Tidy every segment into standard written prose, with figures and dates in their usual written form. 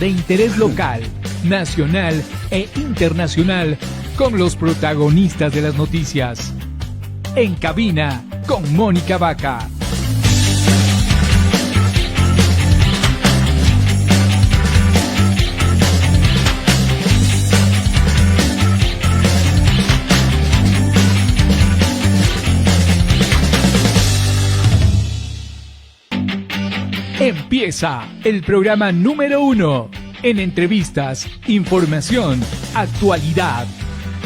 de interés local, nacional e internacional con los protagonistas de las noticias. En cabina con Mónica Vaca. Empieza el programa número 1 en entrevistas, información, actualidad.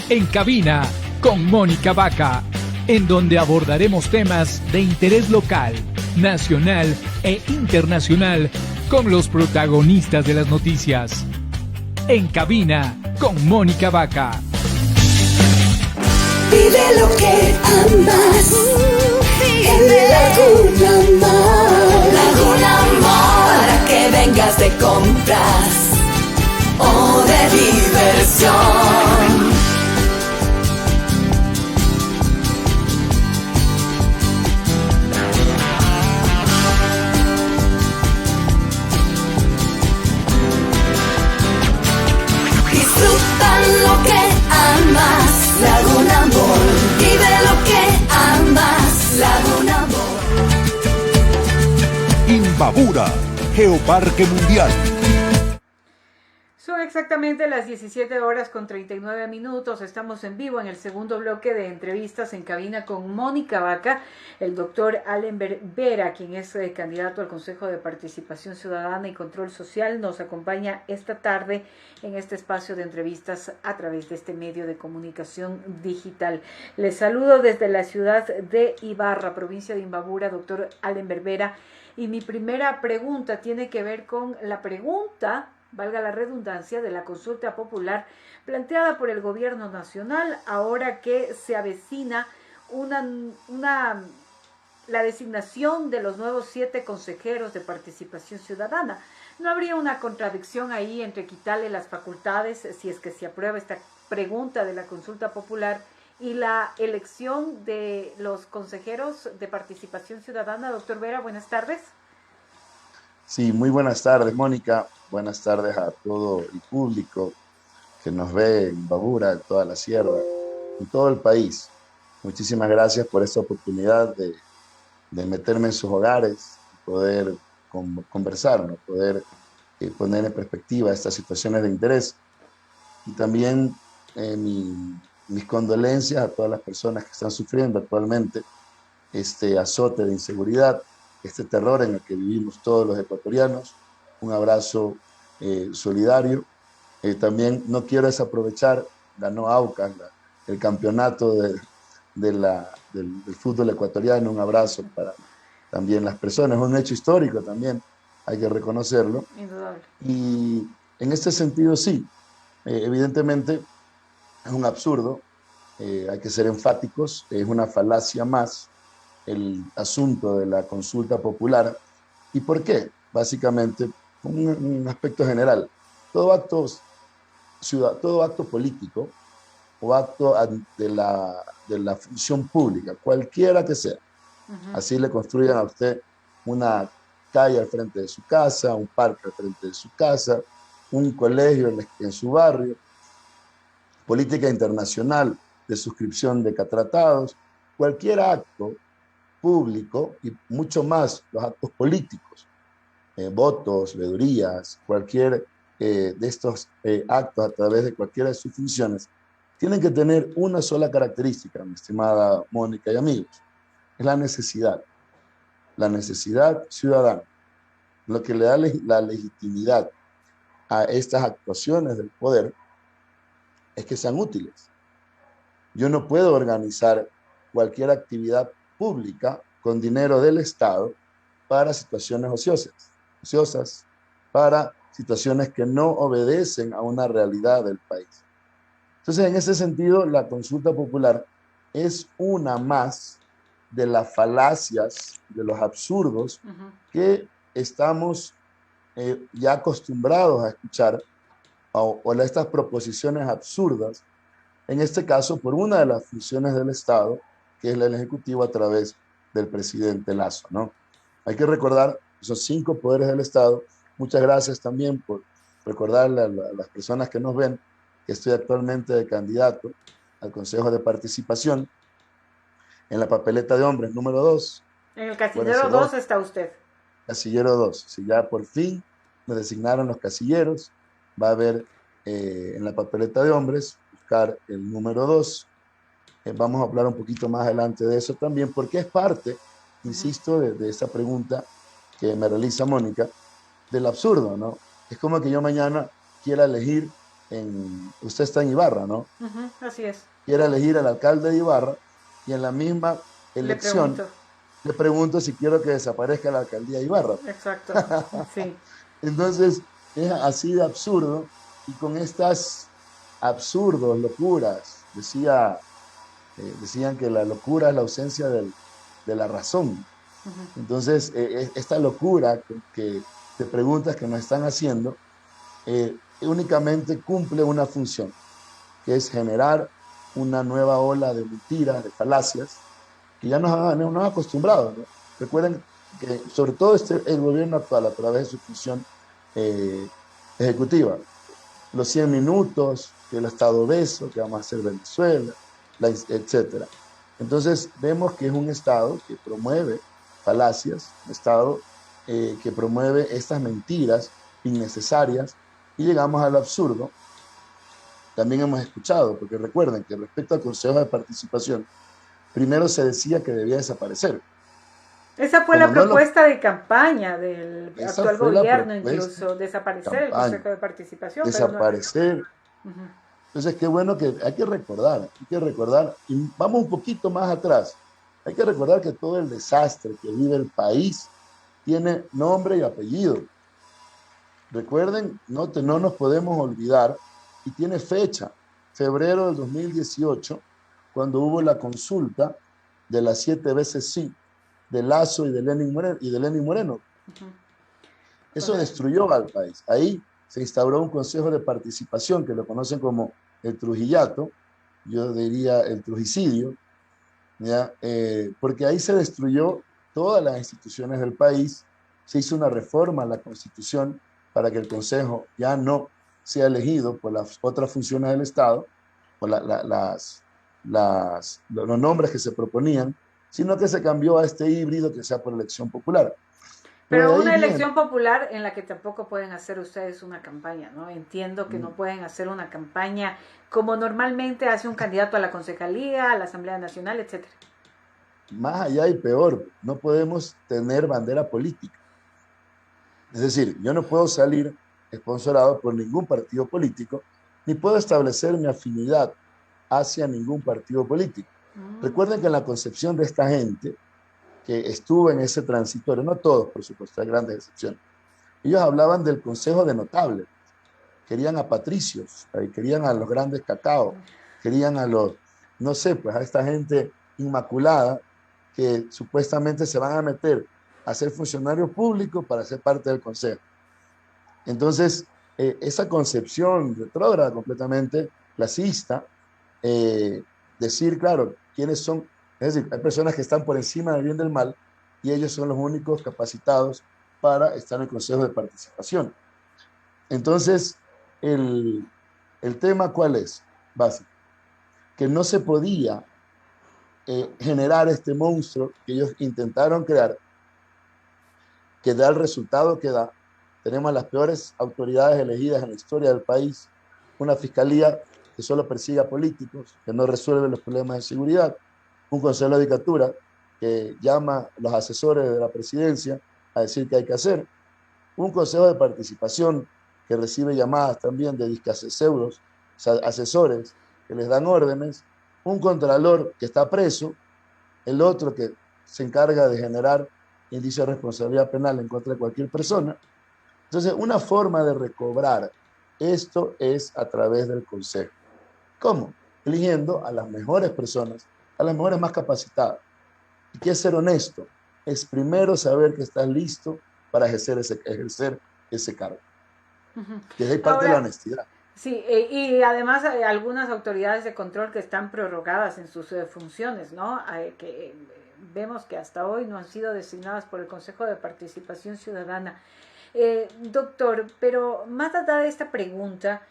En cabina con Mónica Vaca, en donde abordaremos temas de interés local, nacional e internacional con los protagonistas de las noticias. En cabina con Mónica Vaca. Vive lo que amas. En Laguna Mall. Laguna Mall. Para que vengas de compras o de diversión. Disfruta lo que amas. Laguna Mall. Vive lo que amas. Laguna Mall. Imbabura, Geoparque Mundial. Son exactamente las 17 horas con 39 minutos. Estamos en vivo en el segundo bloque de entrevistas en cabina con Mónica Vaca. El doctor Allen Vera, quien es candidato al Consejo de Participación Ciudadana y Control Social, nos acompaña esta tarde en este espacio de entrevistas a través de este medio de comunicación digital. Les saludo desde la ciudad de Ibarra, provincia de Imbabura, doctor Allen Vera. Y mi primera pregunta tiene que ver con la pregunta, valga la redundancia, de la consulta popular planteada por el gobierno nacional ahora que se avecina la designación de los nuevos 7 consejeros de participación ciudadana. ¿No habría una contradicción ahí entre quitarle las facultades, si es que se aprueba esta pregunta de la consulta popular, y la elección de los consejeros de participación ciudadana? Doctor Vera, buenas tardes. Sí, muy buenas tardes, Mónica. Buenas tardes a todo el público que nos ve en Babura, en toda la sierra, en todo el país. Muchísimas gracias por esta oportunidad de meterme en sus hogares, poder conversar, ¿no? Poder poner en perspectiva estas situaciones de interés. Y también mis condolencias a todas las personas que están sufriendo actualmente este azote de inseguridad, este terror en el que vivimos todos los ecuatorianos. Un abrazo solidario. También no quiero desaprovechar, ganó Aucas el campeonato del fútbol ecuatoriano. Un abrazo para también las personas. Es un hecho histórico también, hay que reconocerlo. Indudable. Y en este sentido sí, evidentemente es un absurdo, hay que ser enfáticos, es una falacia más el asunto de la consulta popular. ¿Y por qué? Básicamente, un aspecto general. Todo acto político o acto de la función pública, cualquiera que sea, así le construyan a usted una calle al frente de su casa, un parque al frente de su casa, un colegio en su barrio, política internacional de suscripción de tratados, cualquier acto público y mucho más los actos políticos, votos, veedurías, cualquier de estos actos a través de cualquiera de sus funciones, tienen que tener una sola característica, mi estimada Mónica y amigos, es la necesidad ciudadana. Lo que le da la legitimidad a estas actuaciones del poder es que sean útiles. Yo no puedo organizar cualquier actividad pública con dinero del Estado para situaciones ociosas, para situaciones que no obedecen a una realidad del país. Entonces, en ese sentido, la consulta popular es una más de las falacias, de los absurdos que estamos ya acostumbrados a escuchar, o estas proposiciones absurdas, en este caso por una de las funciones del Estado, que es el Ejecutivo a través del presidente Lasso, ¿no? Hay que recordar esos 5 poderes del Estado. Muchas gracias también por recordarle a las personas que nos ven que estoy actualmente de candidato al Consejo de Participación en la papeleta de hombres número 2. En el Acuérdense, casillero 2 está usted. casillero 2. Si ya por fin me designaron los casilleros, va a haber en la papeleta de hombres, buscar el número 2. Vamos a hablar un poquito más adelante de eso también, porque es parte, insisto, de esa pregunta que me realiza Mónica, del absurdo, ¿no? Es como que yo mañana quiera elegir usted está en Ibarra, ¿no? Así es. Quiera elegir al alcalde de Ibarra y en la misma Le elección pregunto. le pregunto si quiero que desaparezca la alcaldía de Ibarra. Exacto, sí. Entonces, es así de absurdo y con estas absurdos, locuras, decían que la locura es la ausencia de la razón. Entonces, esta locura de preguntas que nos están haciendo únicamente cumple una función, que es generar una nueva ola de mentiras, de falacias, que ya nos han acostumbrado, ¿no? Recuerden que sobre todo el gobierno actual, a través de su función ejecutiva, los 100 minutos, que el Estado obeso, que vamos a hacer Venezuela, etcétera. Entonces vemos que es un Estado que promueve falacias, un Estado que promueve estas mentiras innecesarias y llegamos al absurdo. También hemos escuchado, porque recuerden que respecto al Consejo de Participación, primero se decía que debía desaparecer. Esa fue Como la no propuesta de campaña del esa actual fue la gobierno, propuesta incluso desaparecer el campaña, Consejo de Participación, pero no. desaparecer. Entonces, qué bueno que hay que recordar, y vamos un poquito más atrás, hay que recordar que todo el desastre que vive el país tiene nombre y apellido. Recuerden, no nos podemos olvidar, y tiene fecha, febrero del 2018, cuando hubo la consulta de las 7 veces sí, de Lazo y de Lenín Moreno. Eso destruyó al país. Ahí se instauró un consejo de participación que lo conocen como el Trujillato, yo diría el Trujicidio, ¿ya? Porque ahí se destruyó todas las instituciones del país, se hizo una reforma a la Constitución para que el Consejo ya no sea elegido por las otras funciones del Estado, por los nombres que se proponían, sino que se cambió a este híbrido que sea por elección popular. Pero una elección popular en la que tampoco pueden hacer ustedes una campaña, ¿no? Entiendo que no pueden hacer una campaña como normalmente hace un candidato a la concejalía, a la Asamblea Nacional, etcétera. Más allá y peor, no podemos tener bandera política. Es decir, yo no puedo salir esponsorado por ningún partido político, ni puedo establecer mi afinidad hacia ningún partido político. Recuerden que en la concepción de esta gente que estuvo en ese transitorio, no todos, por supuesto, hay grandes excepciones, ellos hablaban del Consejo de Notables, querían a patricios, querían a los grandes cacao, querían a los, no sé, pues a esta gente inmaculada que supuestamente se van a meter a ser funcionarios públicos para ser parte del Consejo. Entonces, esa concepción retrógrada completamente clasista, decir, claro, quiénes son, es decir, hay personas que están por encima del bien y del mal y ellos son los únicos capacitados para estar en el Consejo de Participación. Entonces, el tema, ¿cuál es? Básico. Que no se podía generar este monstruo que ellos intentaron crear, que da el resultado que da. Tenemos las peores autoridades elegidas en la historia del país, una fiscalía que solo persigue a políticos, que no resuelve los problemas de seguridad, un consejo de judicatura que llama a los asesores de la presidencia a decir qué hay que hacer, un consejo de participación que recibe llamadas también de discaseudos, asesores que les dan órdenes, un contralor que está preso, el otro que se encarga de generar indicio de responsabilidad penal en contra de cualquier persona. Entonces, una forma de recobrar esto es a través del consejo. ¿Cómo? Eligiendo a las mejores personas, a las mejores más capacitadas. ¿Y qué es ser honesto? Es primero saber que estás listo para ejercer ese cargo. Que es ahí parte de la honestidad. Sí, y además hay algunas autoridades de control que están prorrogadas en sus funciones, ¿no? Que vemos que hasta hoy no han sido designadas por el Consejo de Participación Ciudadana. Doctor, pero más allá de esta pregunta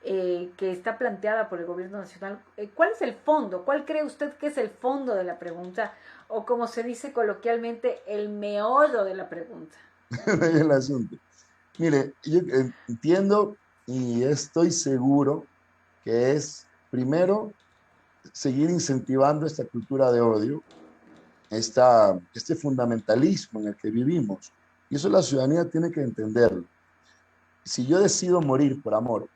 que está planteada por el gobierno nacional, ¿cuál es el fondo? ¿Cuál cree usted que es el fondo de la pregunta? O como se dice coloquialmente, el meollo de la pregunta. El asunto. Mire, yo entiendo y estoy seguro que es, primero, seguir incentivando esta cultura de odio, este fundamentalismo en el que vivimos. Y eso la ciudadanía tiene que entenderlo. Si yo decido morir por amor,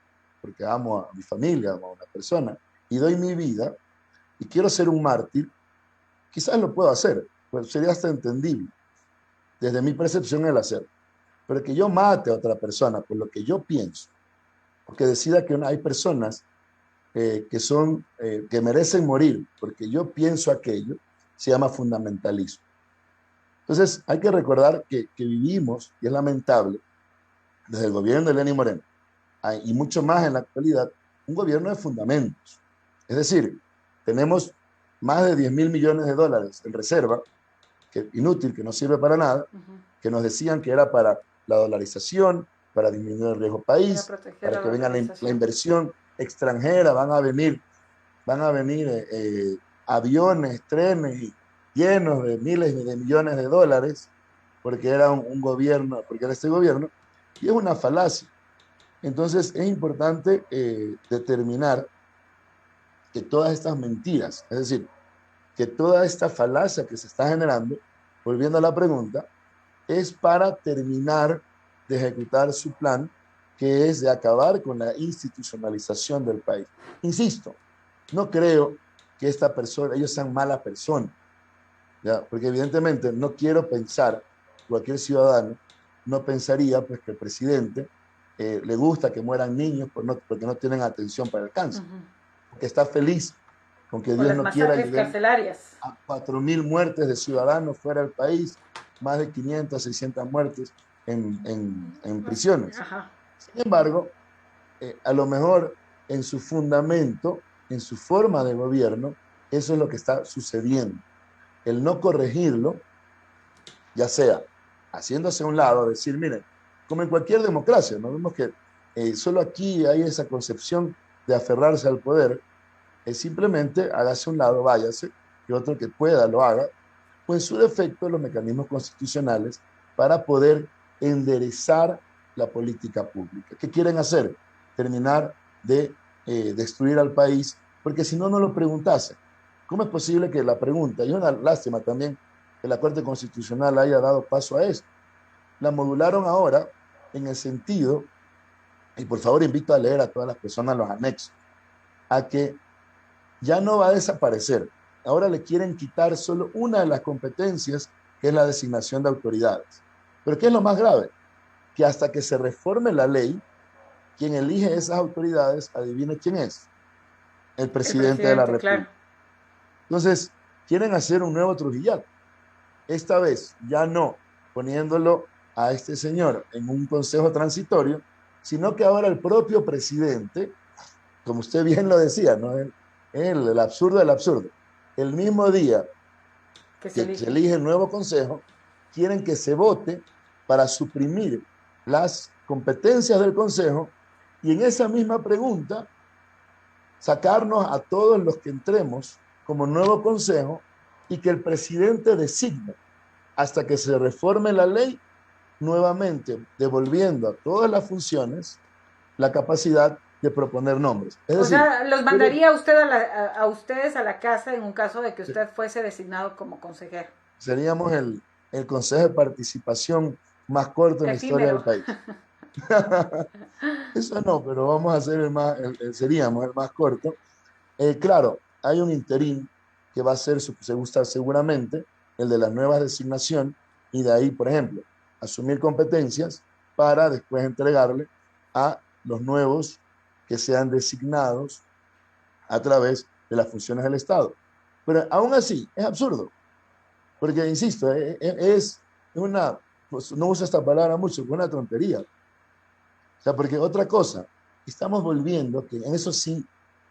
porque amo a mi familia, amo a una persona, y doy mi vida, y quiero ser un mártir, quizás lo puedo hacer, pues sería hasta entendible, desde mi percepción el hacer. Pero que yo mate a otra persona por lo que yo pienso, porque decida que hay personas que merecen morir porque yo pienso aquello, se llama fundamentalismo. Entonces hay que recordar que vivimos, y es lamentable, desde el gobierno de Lenín Moreno, y mucho más en la actualidad, un gobierno de fundamentos. Es decir, tenemos más de 10.000 millones de dólares en reserva, que inútil, que no sirve para nada, que nos decían que era para la dolarización, para disminuir el riesgo país, para que venga la inversión extranjera, van a venir aviones, trenes llenos de miles de millones de dólares, porque era un gobierno, porque era este gobierno, y es una falacia. Entonces es importante determinar que todas estas mentiras, es decir, que toda esta falacia que se está generando, volviendo a la pregunta, es para terminar de ejecutar su plan, que es de acabar con la institucionalización del país. Insisto, no creo que ellos sean malas personas, ¿ya? Porque evidentemente no quiero pensar, cualquier ciudadano no pensaría pues, que el presidente le gusta que mueran niños porque no tienen atención para el cáncer, porque está feliz con que Dios no quiera llegar a 4.000 muertes de ciudadanos fuera del país, más de 500, 600 muertes en prisiones. Sin embargo, a lo mejor en su fundamento, en su forma de gobierno, eso es lo que está sucediendo. El no corregirlo, ya sea haciéndose a un lado, decir, miren, como en cualquier democracia, ¿no? Vemos que solo aquí hay esa concepción de aferrarse al poder, es simplemente hágase a un lado, váyase, y otro que pueda lo haga, o en su defecto los mecanismos constitucionales para poder enderezar la política pública. ¿Qué quieren hacer? Terminar de destruir al país, porque si no, no lo preguntase. ¿Cómo es posible que la pregunta, y una lástima también que la Corte Constitucional haya dado paso a esto, la modularon ahora en el sentido, y por favor invito a leer a todas las personas los anexos, a que ya no va a desaparecer. Ahora le quieren quitar solo una de las competencias, que es la designación de autoridades. Pero ¿qué es lo más grave? Que hasta que se reforme la ley, quien elige esas autoridades, adivine quién es. El presidente de la República. Claro. Entonces, quieren hacer un nuevo Trujillato. Esta vez ya no poniéndolo a este señor en un consejo transitorio, sino que ahora el propio presidente, como usted bien lo decía, ¿no? El absurdo del absurdo. El mismo día que se elige el nuevo consejo, quieren que se vote para suprimir las competencias del consejo y en esa misma pregunta sacarnos a todos los que entremos como nuevo consejo y que el presidente designe hasta que se reforme la ley, nuevamente devolviendo a todas las funciones la capacidad de proponer nombres. Es decir, los mandaría usted a ustedes a la casa en un caso de que usted fuese designado como consejero. Seríamos el consejo de participación más corto en la historia del país. Eso no, pero vamos a hacer seríamos el más corto. Claro, hay un interín que va a ser, seguramente, el de la nueva designación y de ahí, por ejemplo, asumir competencias para después entregarle a los nuevos que sean designados a través de las funciones del Estado. Pero aún así, es absurdo, porque, insisto, es una, pues, no uso esta palabra mucho, es una tontería. O sea, porque otra cosa, estamos volviendo, que en eso sí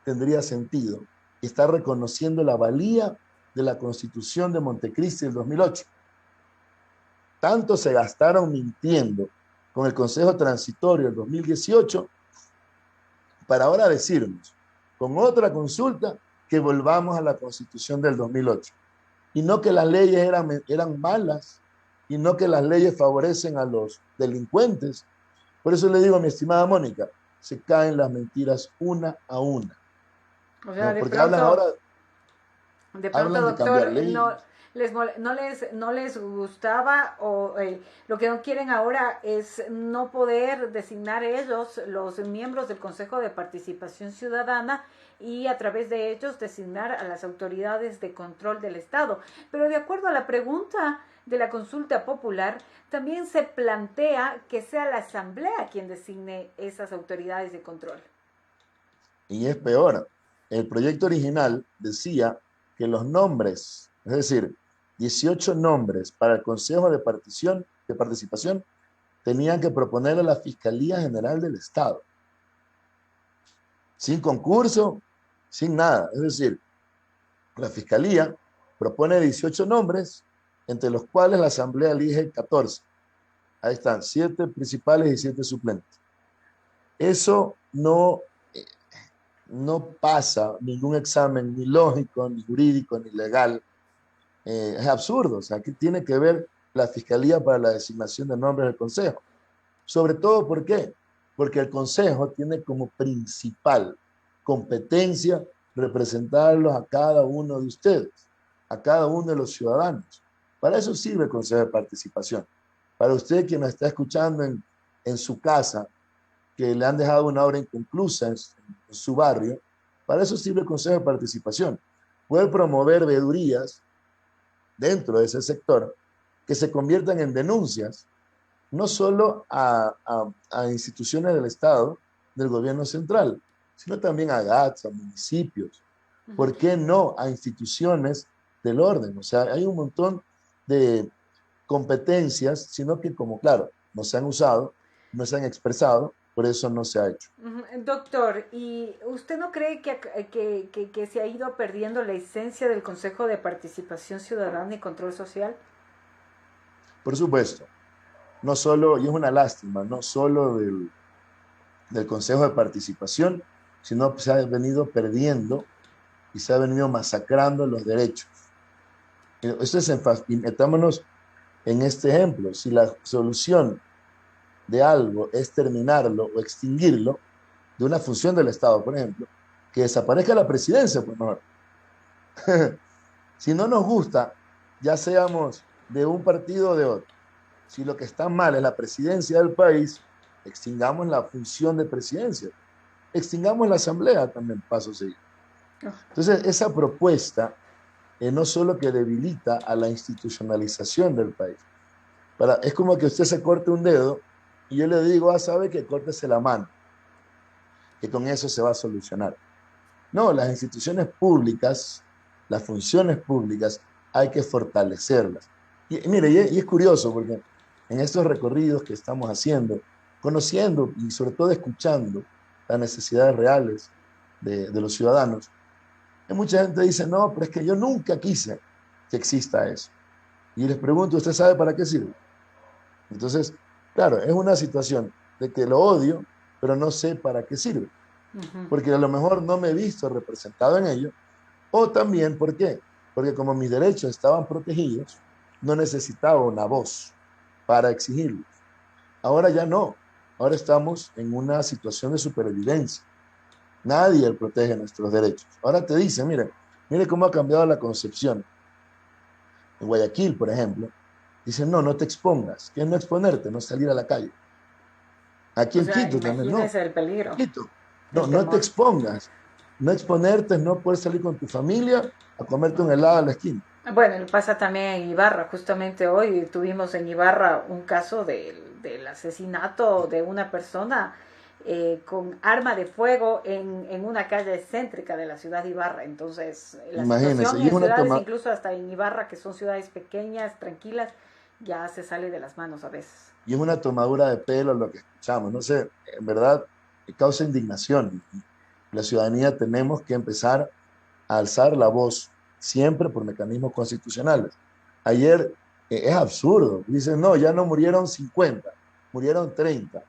tendría sentido, está reconociendo la valía de la Constitución de Montecristi del 2008. Tanto se gastaron mintiendo con el Consejo Transitorio del 2018 para ahora decirnos, con otra consulta, que volvamos a la Constitución del 2008. Y no que las leyes eran malas, y no que las leyes favorecen a los delincuentes. Por eso le digo a mi estimada Mónica, se caen las mentiras una a una. O sea, ¿No? Porque hablan ahora, de pronto, hablan de cambiar doctor, leyes. no les gustaba o lo que no quieren ahora es no poder designar ellos los miembros del Consejo de Participación Ciudadana y a través de ellos designar a las autoridades de control del Estado. Pero de acuerdo a la pregunta de la consulta popular, también se plantea que sea la Asamblea quien designe esas autoridades de control. Y es peor, el proyecto original decía que los nombres, es decir, 18 nombres para el Consejo de Participación tenían que proponer a la Fiscalía General del Estado. Sin concurso, sin nada. Es decir, la Fiscalía propone 18 nombres, entre los cuales la Asamblea elige 14. Ahí están, 7 principales y 7 suplentes. Eso no pasa ningún examen, ni lógico, ni jurídico, ni legal. Es absurdo. O sea, ¿qué tiene que ver la Fiscalía para la designación de nombres del Consejo? Sobre todo, ¿por qué? Porque el Consejo tiene como principal competencia representarlos a cada uno de ustedes, a cada uno de los ciudadanos. Para eso sirve el Consejo de Participación. Para usted quien nos está escuchando en su casa, que le han dejado una obra inconclusa en su barrio, para eso sirve el Consejo de Participación. Poder promover veedurías dentro de ese sector que se conviertan en denuncias, no solo a instituciones del Estado, del gobierno central, sino también a GATS, a municipios. ¿Por qué no a instituciones del orden? O sea, hay un montón de competencias, sino que como, claro, no se han usado, no se han expresado, por eso no se ha hecho. Doctor, ¿y usted no cree que se ha ido perdiendo la esencia del Consejo de Participación Ciudadana y Control Social? Por supuesto. No solo, y es una lástima, no solo del Consejo de Participación, sino que se ha venido perdiendo y se ha venido masacrando los derechos. Esto es y metámonos en este ejemplo. Si la solución de algo es terminarlo o extinguirlo, de una función del Estado, por ejemplo, que desaparezca la presidencia, por favor. Si no nos gusta, ya seamos de un partido o de otro, si lo que está mal es la presidencia del país, extingamos la función de presidencia, extingamos la asamblea también, paso seguido. Entonces, esa propuesta no solo que debilita a la institucionalización del país, es como que usted se corte un dedo y yo le digo, sabe que córtese la mano, que con eso se va a solucionar. No, las instituciones públicas, las funciones públicas, hay que fortalecerlas. Y mire, y es curioso porque en estos recorridos que estamos haciendo, conociendo y sobre todo escuchando las necesidades reales de los ciudadanos, hay mucha gente que dice, no, pero es que yo nunca quise que exista eso. Y les pregunto, ¿usted sabe para qué sirve? Entonces, claro, es una situación de que lo odio, pero no sé para qué sirve. Porque a lo mejor no me he visto representado en ello. O también, ¿por qué? Porque como mis derechos estaban protegidos, no necesitaba una voz para exigirlos. Ahora ya no. Ahora estamos en una situación de supervivencia. Nadie protege nuestros derechos. Ahora te dicen, mire cómo ha cambiado la concepción. En Guayaquil, por ejemplo, dicen, no te expongas. ¿Qué es no exponerte? No salir a la calle. Aquí en Quito también, no. El peligro. Quito. No te expongas. No exponerte es no poder salir con tu familia a comerte un helado a la esquina. Bueno, pasa también en Ibarra. Justamente hoy tuvimos en Ibarra un caso del asesinato de una persona con arma de fuego en una calle céntrica de la ciudad de Ibarra. Entonces, la situación en ciudades, incluso hasta en Ibarra, que son ciudades pequeñas, tranquilas, ya se sale de las manos a veces. Y es una tomadura de pelo lo que escuchamos. No sé, en verdad, causa indignación. La ciudadanía tenemos que empezar a alzar la voz, siempre por mecanismos constitucionales. Ayer es absurdo. Dicen, no, ya no murieron 50. murieron 30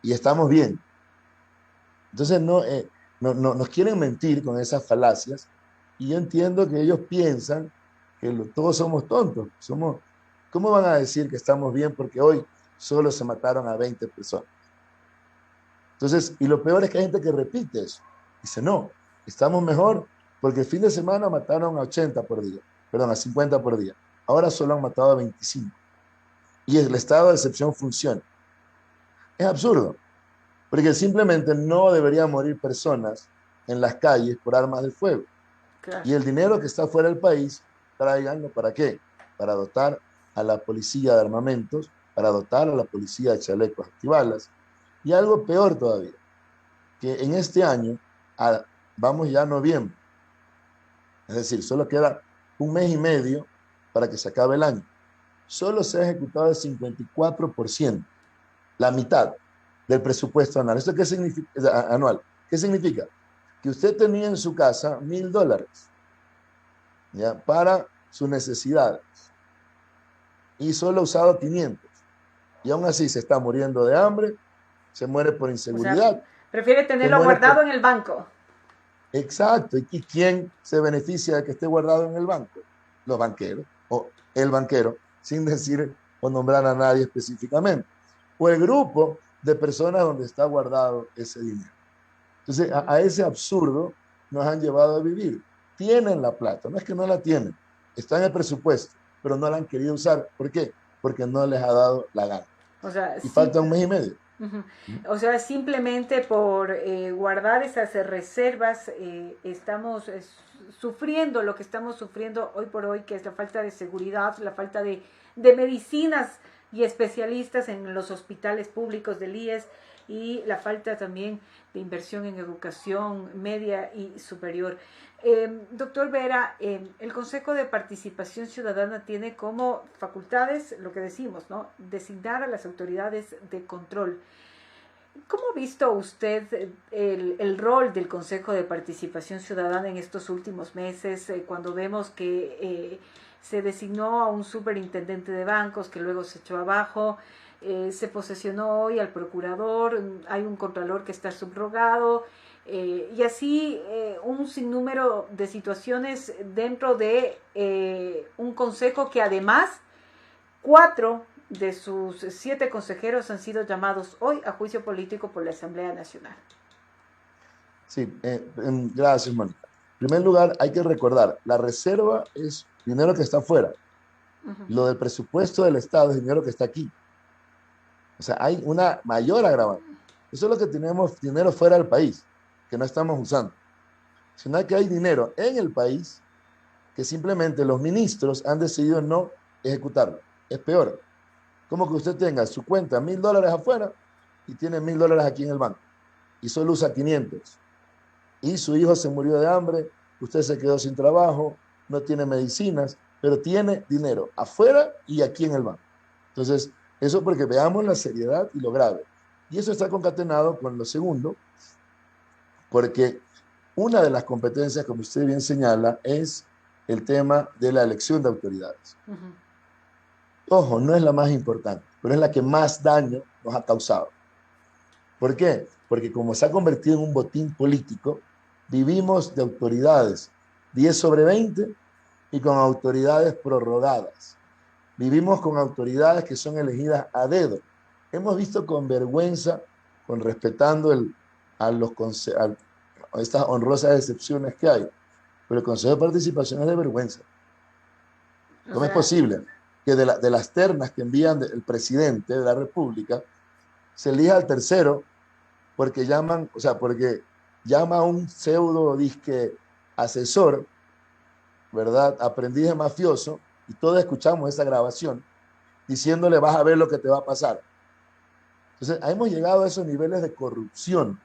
y estamos bien. Entonces nos quieren mentir con esas falacias y yo entiendo que ellos piensan que todos somos tontos. ¿Cómo van a decir que estamos bien porque hoy solo se mataron a 20 personas? Entonces, y lo peor es que hay gente que repite eso. Dice, no, estamos mejor porque el fin de semana mataron a 80 por día, perdón, a 50 por día. Ahora solo han matado a 25. Y el estado de excepción funciona. Es absurdo, porque simplemente no deberían morir personas en las calles por armas de fuego. Claro. Y el dinero que está fuera del país, tráiganlo ¿para qué? Para dotar a la policía de armamentos, para dotar a la policía de chalecos antibalas. Y algo peor todavía, que en este año, vamos ya a noviembre, es decir, solo queda un mes y medio para que se acabe el año. Solo se ha ejecutado el 54%, la mitad del presupuesto anual. ¿Esto qué significa? Anual. ¿Qué significa? Que usted tenía en su casa $1,000, ¿ya?, para sus necesidades y solo ha usado 500. Y aún así se está muriendo de hambre, se muere por inseguridad. O sea, prefiere tenerlo guardado en el banco. Exacto. ¿Y quién se beneficia de que esté guardado en el banco? Los banqueros, o el banquero, sin decir o nombrar a nadie específicamente. O el grupo de personas donde está guardado ese dinero. Entonces, a ese absurdo nos han llevado a vivir. Tienen la plata, no es que no la tienen, está en el presupuesto, pero no la han querido usar. ¿Por qué? Porque no les ha dado la gana. O sea, y falta un mes y medio. O sea, simplemente por guardar esas reservas estamos sufriendo lo que estamos sufriendo hoy por hoy, que es la falta de seguridad, la falta de medicinas y especialistas en los hospitales públicos del IES y la falta también de inversión en educación media y superior. Doctor Vera, el Consejo de Participación Ciudadana tiene como facultades, lo que decimos, ¿no?, designar a las autoridades de control. ¿Cómo ha visto usted el rol del Consejo de Participación Ciudadana en estos últimos meses, cuando vemos que se designó a un superintendente de bancos que luego se echó abajo, se posesionó hoy al procurador, hay un contralor que está subrogado, y así un sinnúmero de situaciones dentro de un consejo que además 4 de sus 7 consejeros han sido llamados hoy a juicio político por la Asamblea Nacional? Sí, gracias, Mónica. En primer lugar, hay que recordar, la reserva es dinero que está afuera. Lo del presupuesto del Estado es dinero que está aquí. O sea, hay una mayor agravante. Eso es lo que tenemos, dinero fuera del país, que no estamos usando. Sino que hay dinero en el país que simplemente los ministros han decidido no ejecutarlo. Es peor. Como que usted tenga su cuenta $1,000 afuera y tiene $1,000 aquí en el banco y solo usa 500. Y su hijo se murió de hambre, usted se quedó sin trabajo, no tiene medicinas, pero tiene dinero afuera y aquí en el banco. Entonces, eso porque veamos la seriedad y lo grave. Y eso está concatenado con lo segundo, porque una de las competencias, como usted bien señala, es el tema de la elección de autoridades. Ojo, no es la más importante, pero es la que más daño nos ha causado. ¿Por qué? Porque como se ha convertido en un botín político, vivimos de autoridades 10/20 y con autoridades prorrogadas. Vivimos con autoridades que son elegidas a dedo. Hemos visto con vergüenza, respetando a estas honrosas excepciones que hay, pero el Consejo de Participación es de vergüenza. ¿Cómo es posible que de las ternas que envían el presidente de la República se elija al tercero porque llama a un pseudo disque asesor, ¿verdad?, aprendiz de mafioso, y todos escuchamos esa grabación diciéndole vas a ver lo que te va a pasar? Entonces, hemos llegado a esos niveles de corrupción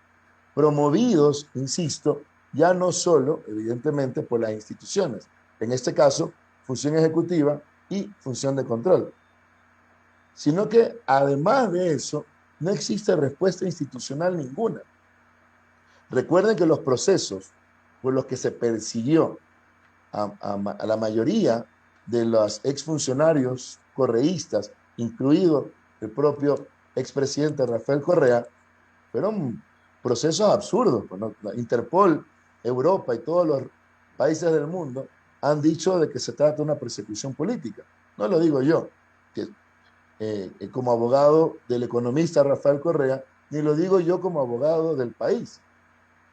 promovidos, insisto, ya no solo, evidentemente, por las instituciones, en este caso, función ejecutiva y función de control, sino que además de eso, no existe respuesta institucional ninguna. Recuerden que los procesos por los que se persiguió a la mayoría de los exfuncionarios correístas, incluido el propio expresidente Rafael Correa, fueron procesos absurdos, pues, ¿no? La Interpol, Europa y todos los países del mundo han dicho de que se trata de una persecución política. No lo digo yo, que, como abogado del economista Rafael Correa, ni lo digo yo como abogado del país,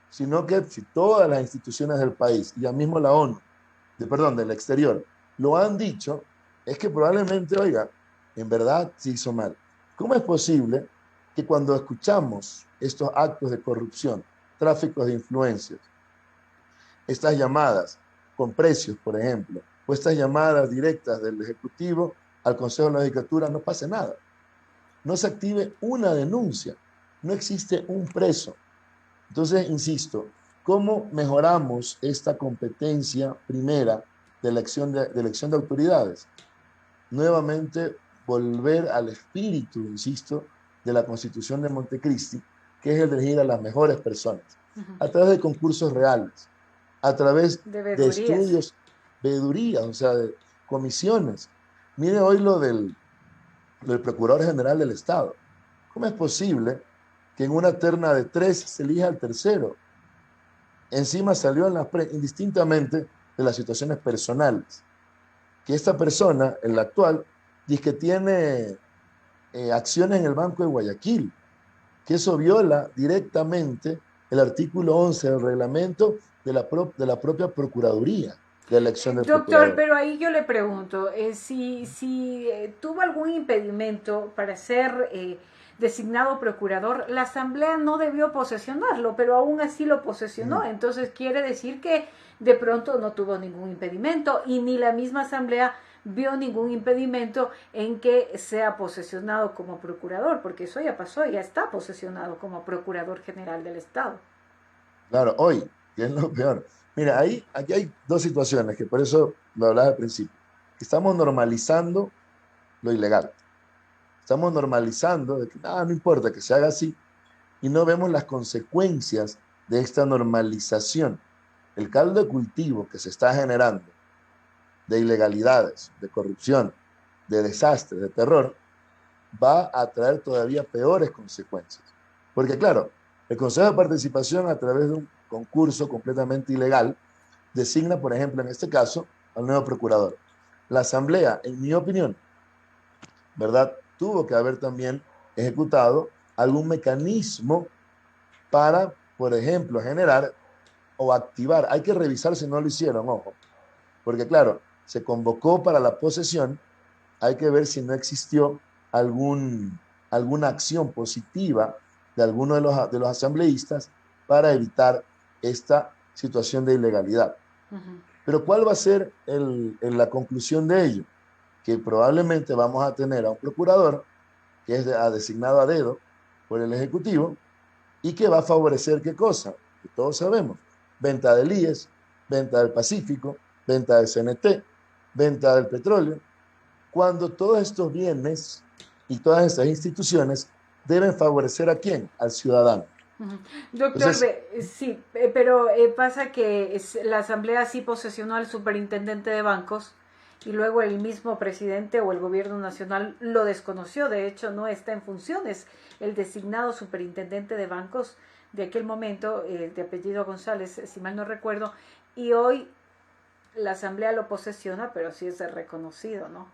sino que si todas las instituciones del país, y ya mismo la ONU, del exterior, lo han dicho, es que probablemente, oiga, en verdad se hizo mal. ¿Cómo es posible que cuando escuchamos estos actos de corrupción, tráficos de influencias, estas llamadas con precios, por ejemplo, o estas llamadas directas del Ejecutivo al Consejo de la Judicatura, no pase nada? No se active una denuncia, no existe un preso. Entonces, insisto, ¿cómo mejoramos esta competencia primera de elección de autoridades? Nuevamente, volver al espíritu, insisto, de la Constitución de Montecristi, que es el de elegir a las mejores personas, a través de concursos reales, a través de estudios, veedurías, o sea, de comisiones. Mire hoy lo del Procurador General del Estado. ¿Cómo es posible que en una terna de 3 se elija al tercero? Encima salió en indistintamente de las situaciones personales, que esta persona, el actual, dice que tiene acciones en el Banco de Guayaquil, que eso viola directamente el artículo 11 del reglamento de la propia Procuraduría de elección del Doctor, procurador. pero ahí yo le pregunto, si tuvo algún impedimento para ser designado procurador, la Asamblea no debió posesionarlo, pero aún así lo posesionó. Entonces quiere decir que de pronto no tuvo ningún impedimento y ni la misma Asamblea vio ningún impedimento en que sea posesionado como procurador, porque eso ya pasó, ya está posesionado como Procurador General del Estado. Claro, hoy, que es lo peor. Mira, aquí hay dos situaciones, que por eso lo hablaba al principio. Estamos normalizando lo ilegal. Estamos normalizando de que no importa que se haga así, y no vemos las consecuencias de esta normalización. El caldo de cultivo que se está generando de ilegalidades, de corrupción, de desastres, de terror, va a traer todavía peores consecuencias. Porque claro, el Consejo de Participación, a través de un concurso completamente ilegal, designa, por ejemplo, en este caso, al nuevo procurador. La Asamblea, en mi opinión, ¿verdad?, tuvo que haber también ejecutado algún mecanismo para, por ejemplo, generar o activar. Hay que revisar si no lo hicieron, ojo, porque claro, se convocó para la posesión, hay que ver si no existió alguna acción positiva de alguno de los asambleístas para evitar esta situación de ilegalidad. Pero ¿cuál va a ser la conclusión de ello? Que probablemente vamos a tener a un procurador que es designado a dedo por el Ejecutivo y que va a favorecer ¿qué cosa? Que todos sabemos, venta del IES, venta del Pacífico, venta del CNT, venta del petróleo, cuando todos estos bienes y todas estas instituciones deben favorecer ¿a quién? Al ciudadano. Doctor, sí, pero pasa que la Asamblea sí posesionó al superintendente de bancos y luego el mismo presidente o el gobierno nacional lo desconoció. De hecho, no está en funciones el designado superintendente de bancos de aquel momento, de apellido González, si mal no recuerdo, y hoy la Asamblea lo posesiona, pero sí es reconocido, ¿no?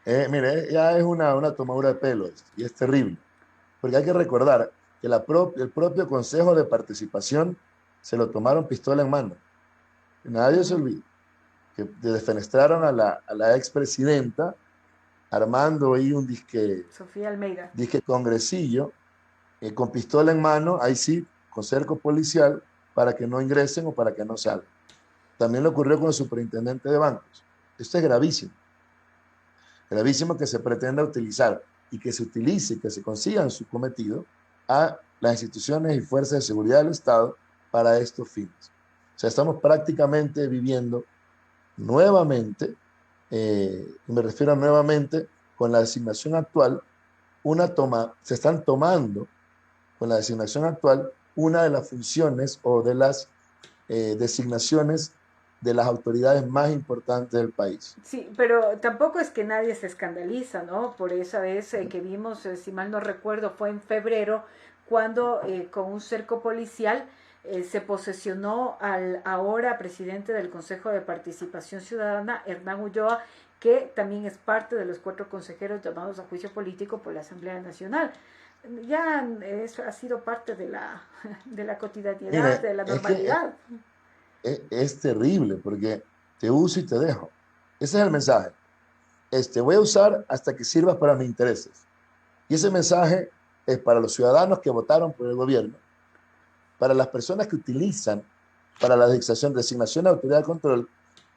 Mire, ya es una tomadura de pelo y es terrible, porque hay que recordar que el propio Consejo de Participación se lo tomaron pistola en mano. Nadie se olvida que defenestraron a la expresidenta armando ahí un disque Sofía Almeida, disque congresillo con pistola en mano, ahí sí, con cerco policial, para que no ingresen o para que no salgan. También le ocurrió con el superintendente de bancos. Esto es gravísimo. Gravísimo que se pretenda utilizar y que se utilice y que se consigan su cometido a las instituciones y fuerzas de seguridad del Estado para estos fines. O sea, estamos prácticamente viviendo nuevamente, me refiero a nuevamente, con la designación actual, se están tomando con la designación actual una de las funciones o de las designaciones de las autoridades más importantes del país. Sí, pero tampoco es que nadie se escandaliza, ¿no? Por esa vez que vimos, si mal no recuerdo, fue en febrero, cuando con un cerco policial se posesionó al ahora presidente del Consejo de Participación Ciudadana, Hernán Ulloa, que también es parte de los 4 consejeros llamados a juicio político por la Asamblea Nacional. Ya eso ha sido parte de la cotidianidad, Mire, de la es que normalidad. es terrible porque te uso y te dejo. Ese es el mensaje. Te voy a usar hasta que sirvas para mis intereses. Y ese mensaje es para los ciudadanos que votaron por el gobierno, para las personas que utilizan para la designación de autoridad de control,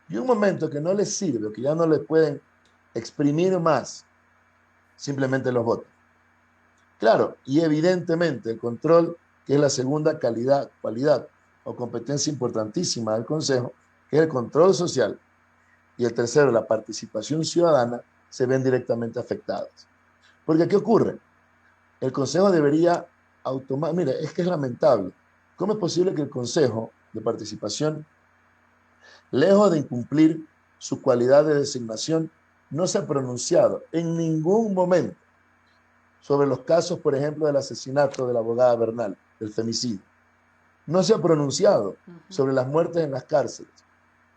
y un momento que no les sirve o que ya no les pueden exprimir más, simplemente los votan. Claro, y evidentemente el control, que es la segunda cualidad o competencia importantísima del Consejo, que es el control social, y el tercero, la participación ciudadana, se ven directamente afectadas. Porque, ¿qué ocurre? El Consejo debería mire, es que es lamentable. ¿Cómo es posible que el Consejo de Participación, lejos de incumplir su cualidad de designación, no se ha pronunciado en ningún momento sobre los casos, por ejemplo, del asesinato de la abogada Bernal, del femicidio? No se ha pronunciado sobre las muertes en las cárceles.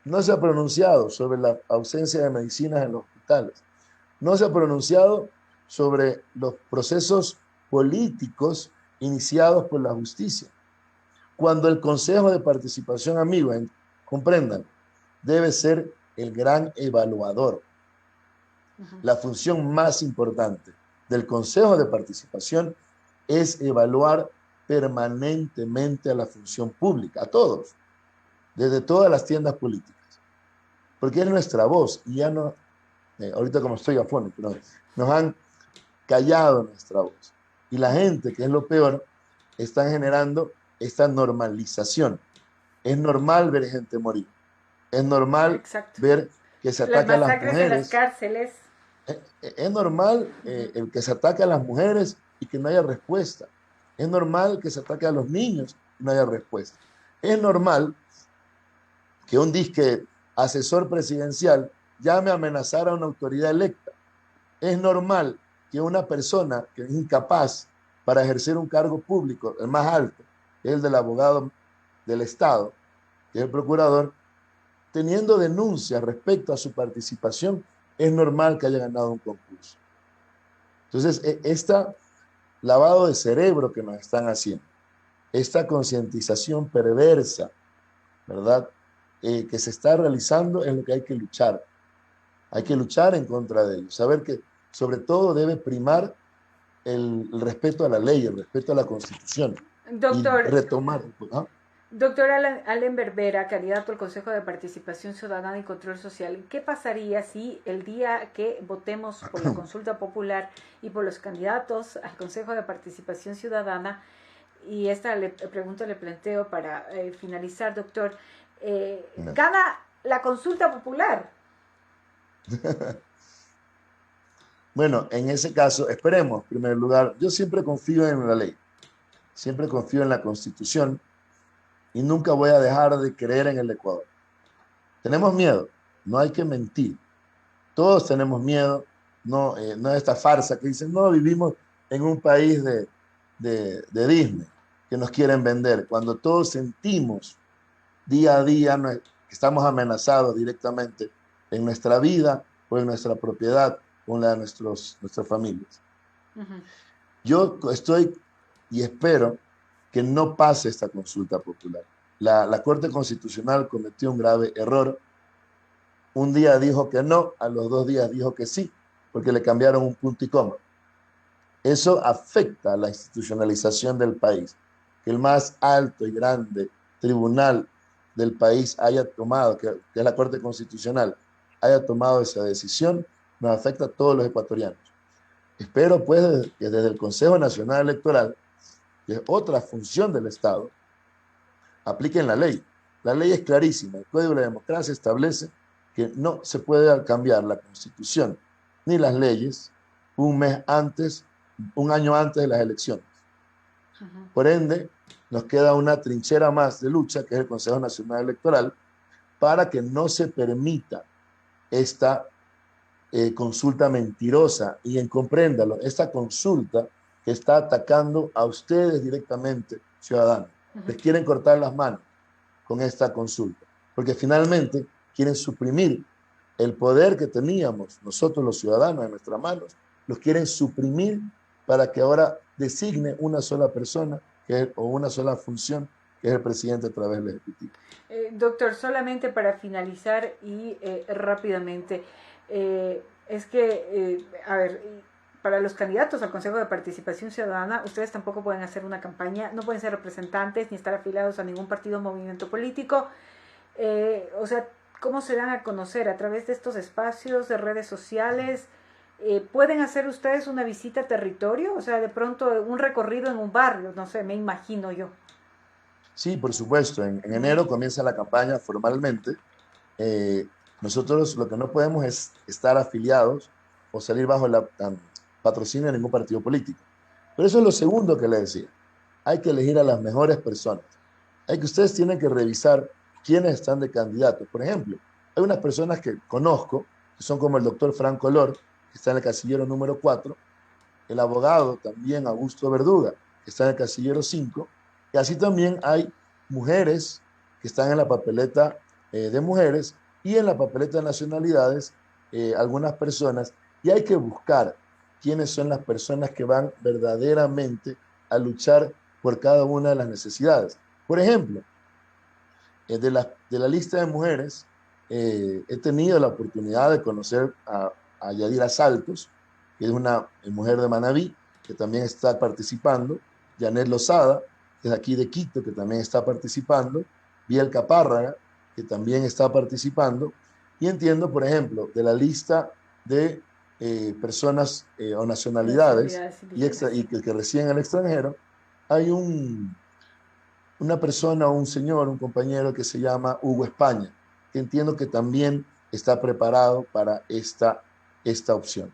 No se ha pronunciado sobre la ausencia de medicinas en los hospitales. No se ha pronunciado sobre los procesos políticos iniciados por la justicia. Cuando el Consejo de Participación, amigos, comprendan, debe ser el gran evaluador. La función más importante del Consejo de Participación es evaluar permanentemente a la función pública, a todos, desde todas las tiendas políticas, porque es nuestra voz, y ya no, ahorita como estoy afónico, ¿no? Nos han callado nuestra voz, y la gente, que es lo peor, están generando esta normalización. Es normal ver gente morir, es normal Exacto. ver que se Las ataca a las masacres en las mujeres, cárceles. es normal el que se ataque a las mujeres y que no haya respuesta. Es normal que se ataque a los niños y no haya respuesta. Es normal que un disque asesor presidencial llame a amenazar a una autoridad electa. Es normal que una persona que es incapaz para ejercer un cargo público, el más alto, que es el del abogado del Estado, que es el procurador, teniendo denuncias respecto a su participación, es normal que haya ganado un concurso. Entonces, este lavado de cerebro que nos están haciendo, esta concientización perversa, ¿verdad? Que se está realizando, es lo que hay que luchar. Hay que luchar en contra de ello. Saber que sobre todo debe primar el respeto a la ley, el respeto a la Constitución. Doctor, y retomar. ¿Ah? Doctor Allen Berbera, candidato al Consejo de Participación Ciudadana y Control Social, ¿qué pasaría si el día que votemos por la consulta popular y por los candidatos al Consejo de Participación Ciudadana, y esta pregunta le planteo para finalizar, doctor, No. gana la consulta popular? Bueno, en ese caso, esperemos, en primer lugar, yo siempre confío en la ley, siempre confío en la Constitución, y nunca voy a dejar de creer en el Ecuador. Tenemos miedo, no hay que mentir. Todos tenemos miedo, no esta farsa que dicen, no, vivimos en un país de Disney que nos quieren vender, cuando todos sentimos día a día que estamos amenazados directamente en nuestra vida o en nuestra propiedad o en la de nuestras familias. Yo estoy y espero que no pase esta consulta popular. La Corte Constitucional cometió un grave error. Un día dijo que no, a los 2 días dijo que sí, porque le cambiaron un punto y coma. Eso afecta a la institucionalización del país. Que el más alto y grande tribunal del país haya tomado, que es la Corte Constitucional, haya tomado esa decisión, nos afecta a todos los ecuatorianos. Espero pues que desde el Consejo Nacional Electoral, que es otra función del Estado, apliquen la ley. La ley es clarísima. El Código de la Democracia establece que no se puede cambiar la Constitución ni las leyes un año antes de las elecciones. Por ende, nos queda una trinchera más de lucha, que es el Consejo Nacional Electoral, para que no se permita esta consulta mentirosa. Y compréndalo, esta consulta que está atacando a ustedes directamente, ciudadanos. Les quieren cortar las manos con esta consulta, porque finalmente quieren suprimir el poder que teníamos nosotros los ciudadanos en nuestras manos, los quieren suprimir para que ahora designe una sola persona o una sola función, que es el presidente a través del Ejecutivo. Doctor, solamente para finalizar y rápidamente, es que, a ver, para los candidatos al Consejo de Participación Ciudadana, ustedes tampoco pueden hacer una campaña, no pueden ser representantes ni estar afiliados a ningún partido o movimiento político. O sea, ¿cómo se dan a conocer? ¿A través de estos espacios de redes sociales? ¿Pueden hacer ustedes una visita a territorio? O sea, de pronto un recorrido en un barrio, no sé, me imagino yo. Sí, por supuesto. En enero comienza la campaña formalmente. Nosotros lo que no podemos es estar afiliados o salir bajo el patrocinio de ningún partido político. Pero eso es lo segundo que le decía. Hay que elegir a las mejores personas. Ustedes tienen que revisar quiénes están de candidatos. Por ejemplo, hay unas personas que conozco, que son como el doctor Franco Lor, que está en el casillero número 4, el abogado también Augusto Verduga, que está en el casillero 5, y así también hay mujeres que están en la papeleta de mujeres y en la papeleta de nacionalidades, algunas personas, y hay que buscar quiénes son las personas que van verdaderamente a luchar por cada una de las necesidades. Por ejemplo, de la lista de mujeres, he tenido la oportunidad de conocer a Yadira Saltos, que es una mujer de Manabí, que también está participando, Janet Lozada, que es aquí de Quito, que también está participando, Biel Capárraga, que también está participando, y entiendo, por ejemplo, de la lista de personas o nacionalidades y que residen en el extranjero, hay una persona, un señor, un compañero que se llama Hugo España, que entiendo que también está preparado para esta opción.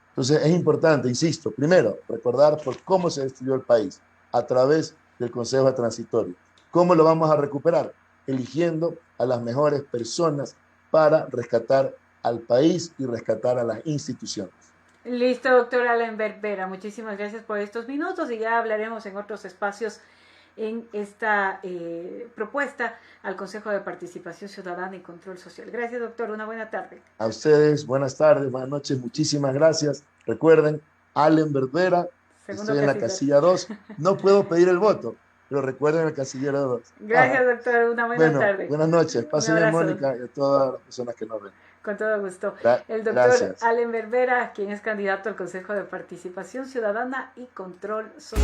Entonces es importante, insisto, primero, recordar por cómo se destruyó el país, a través del Consejo de Transitorio. ¿Cómo lo vamos a recuperar? Eligiendo a las mejores personas para rescatar al país y rescatar a las instituciones. Listo, doctor Alan Berbera, muchísimas gracias por estos minutos y ya hablaremos en otros espacios en esta propuesta al Consejo de Participación Ciudadana y Control Social. Gracias, doctor. Una buena tarde. A ustedes, buenas tardes, buenas noches, muchísimas gracias. Recuerden, Alan Berbera, estoy en la casilla 2. No puedo pedir el voto, pero recuerden el casillero 2. Gracias, doctor. Una buena tarde. Buenas noches. Pásenle a Mónica y a todas las personas que nos ven. Con todo gusto. El doctor Gracias. Alan Berbera, quien es candidato al Consejo de Participación Ciudadana y Control Social.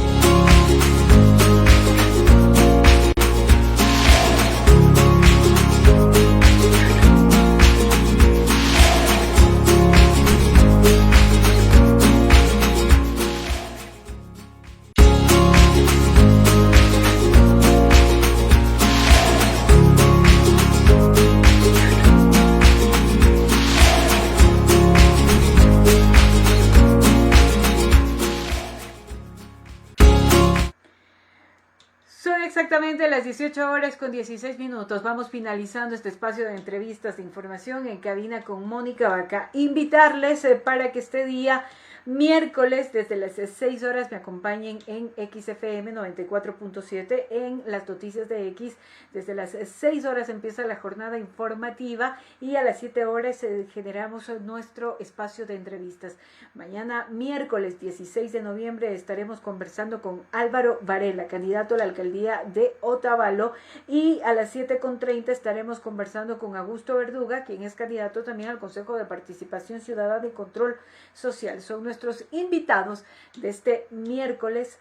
Exactamente las 18 horas con 16 minutos. Vamos finalizando este espacio de entrevistas de información en cabina con Mónica Vaca. Invitarles para que este día, miércoles, desde las 6 horas me acompañen en XFM 94.7 en las noticias de X. Desde las 6 horas empieza la jornada informativa y a las 7 horas generamos nuestro espacio de entrevistas. Mañana, miércoles 16 de noviembre, estaremos conversando con Álvaro Varela, candidato a la alcaldía de Otavalo, y a las 7:30 estaremos conversando con Augusto Verduga, quien es candidato también al Consejo de Participación Ciudadana y Control Social. Son nuestros invitados de este miércoles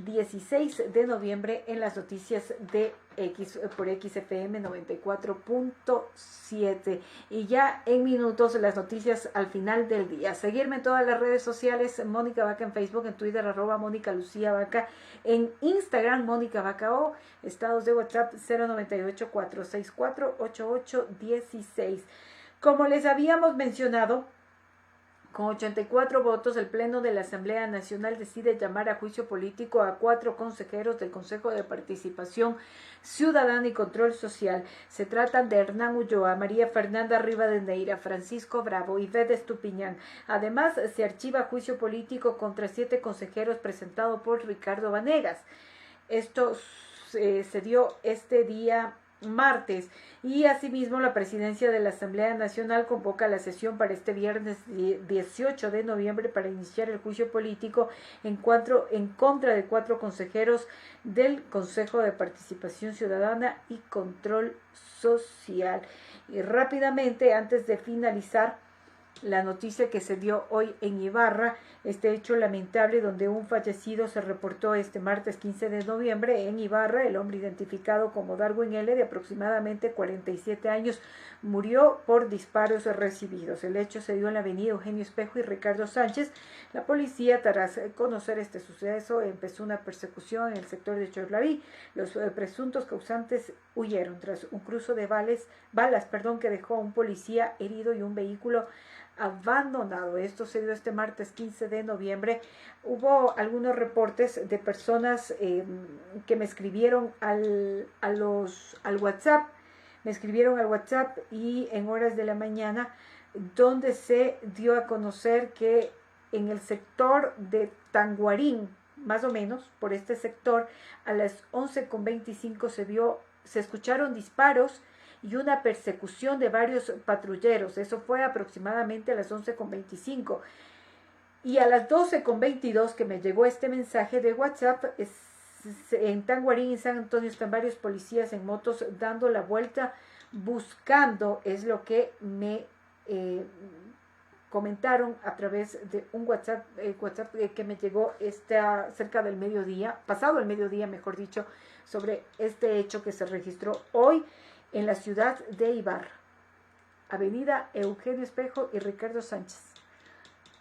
16 de noviembre en las noticias de X por XFM 94.7 y ya en minutos las noticias al final del día. Seguirme en todas las redes sociales, Mónica Vaca en Facebook, en Twitter @Mónica Lucía Vaca, en Instagram Mónica Vaca o estados de WhatsApp 098-464-8816. Como les habíamos mencionado, Con 84 votos, el Pleno de la Asamblea Nacional decide llamar a juicio político a 4 consejeros del Consejo de Participación Ciudadana y Control Social. Se tratan de Hernán Ulloa, María Fernanda Rivadeneira, Francisco Bravo y Vede Estupiñán. Además, se archiva juicio político contra 7 consejeros presentado por Ricardo Vanegas. Esto se dio este día martes, y asimismo la presidencia de la Asamblea Nacional convoca la sesión para este viernes 18 de noviembre para iniciar el juicio político en contra de 4 consejeros del Consejo de Participación Ciudadana y Control Social. Y rápidamente, antes de finalizar, la noticia que se dio hoy en Ibarra, este hecho lamentable donde un fallecido se reportó este martes 15 de noviembre en Ibarra. El hombre identificado como Darwin L., de aproximadamente 47 años, murió por disparos recibidos. El hecho se dio en la avenida Eugenio Espejo y Ricardo Sánchez. La policía, tras conocer este suceso, empezó una persecución en el sector de Chorlaví. Los presuntos causantes huyeron tras un cruce de balas que dejó a un policía herido y un vehículo abandonado. Esto se dio este martes 15 de noviembre. Hubo algunos reportes de personas que me escribieron al WhatsApp. Me escribieron al WhatsApp y en horas de la mañana, donde se dio a conocer que en el sector de Tanguarín, más o menos por este sector, a las 11:25 se escucharon disparos y una persecución de varios patrulleros. Eso fue aproximadamente a las 11:25. Y a las 12:22 que me llegó este mensaje de WhatsApp, en Tanguarín y San Antonio están varios policías en motos dando la vuelta, buscando, es lo que me comentaron a través de un WhatsApp que me llegó cerca del mediodía, pasado el mediodía, mejor dicho, sobre este hecho que se registró hoy en la ciudad de Ibarra, avenida Eugenio Espejo y Ricardo Sánchez,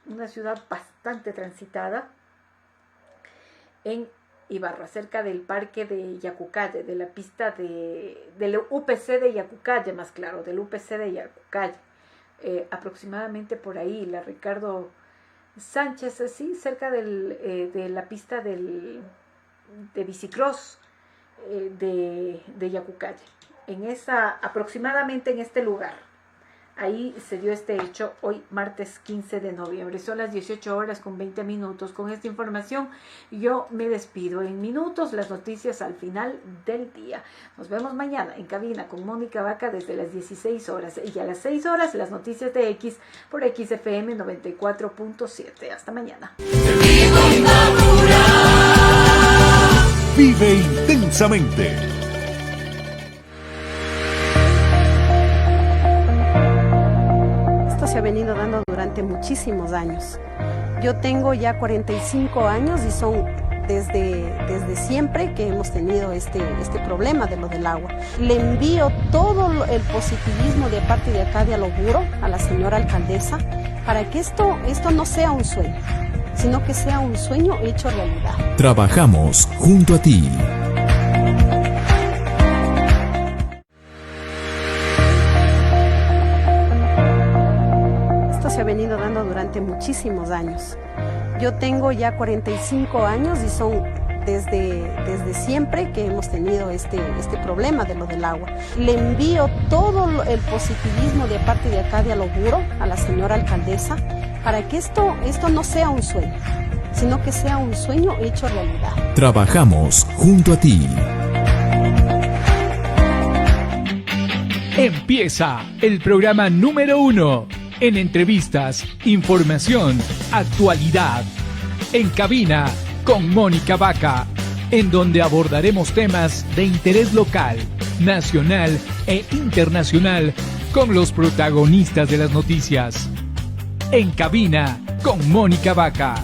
una ciudad bastante transitada en Ibarra, cerca del parque de Yacucalle, de la pista del UPC de Yacucalle, más claro, del UPC de Yacucalle, aproximadamente por ahí, la Ricardo Sánchez, así, cerca de la pista de bicicross de Yacucalle. Aproximadamente en este lugar. Ahí se dio este hecho hoy martes 15 de noviembre. Son las 18:20. Con esta información yo me despido. En minutos las noticias al final del día. Nos vemos mañana en cabina con Mónica Vaca desde las 16 horas. Y a las 6 horas las noticias de X por XFM 94.7. Hasta mañana. Vive intensamente. Se ha venido dando durante muchísimos años. Yo tengo ya 45 años y son desde siempre que hemos tenido este problema de lo del agua. Le envío todo el positivismo de parte de acá de Aloguro a la señora alcaldesa para que esto no sea un sueño, sino que sea un sueño hecho realidad. Trabajamos junto a ti. Se ha venido dando durante muchísimos años. Yo tengo ya 45 años y son desde siempre que hemos tenido este problema de lo del agua. Le envío todo el positivismo de parte de acá de Aloguro a la señora alcaldesa para que esto no sea un sueño, sino que sea un sueño hecho realidad. Trabajamos junto a ti. Empieza el programa número 1 en entrevistas, información, actualidad. En cabina con Mónica Vaca, en donde abordaremos temas de interés local, nacional e internacional con los protagonistas de las noticias. En cabina con Mónica Vaca.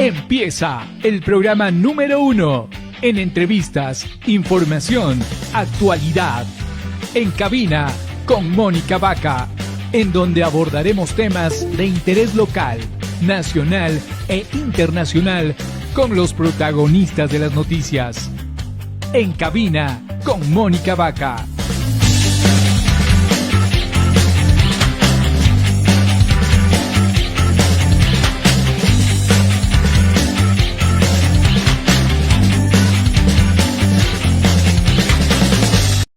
Empieza el programa número 1 en entrevistas, información, actualidad. En cabina con Mónica Vaca, en donde abordaremos temas de interés local, nacional e internacional con los protagonistas de las noticias. En cabina con Mónica Vaca.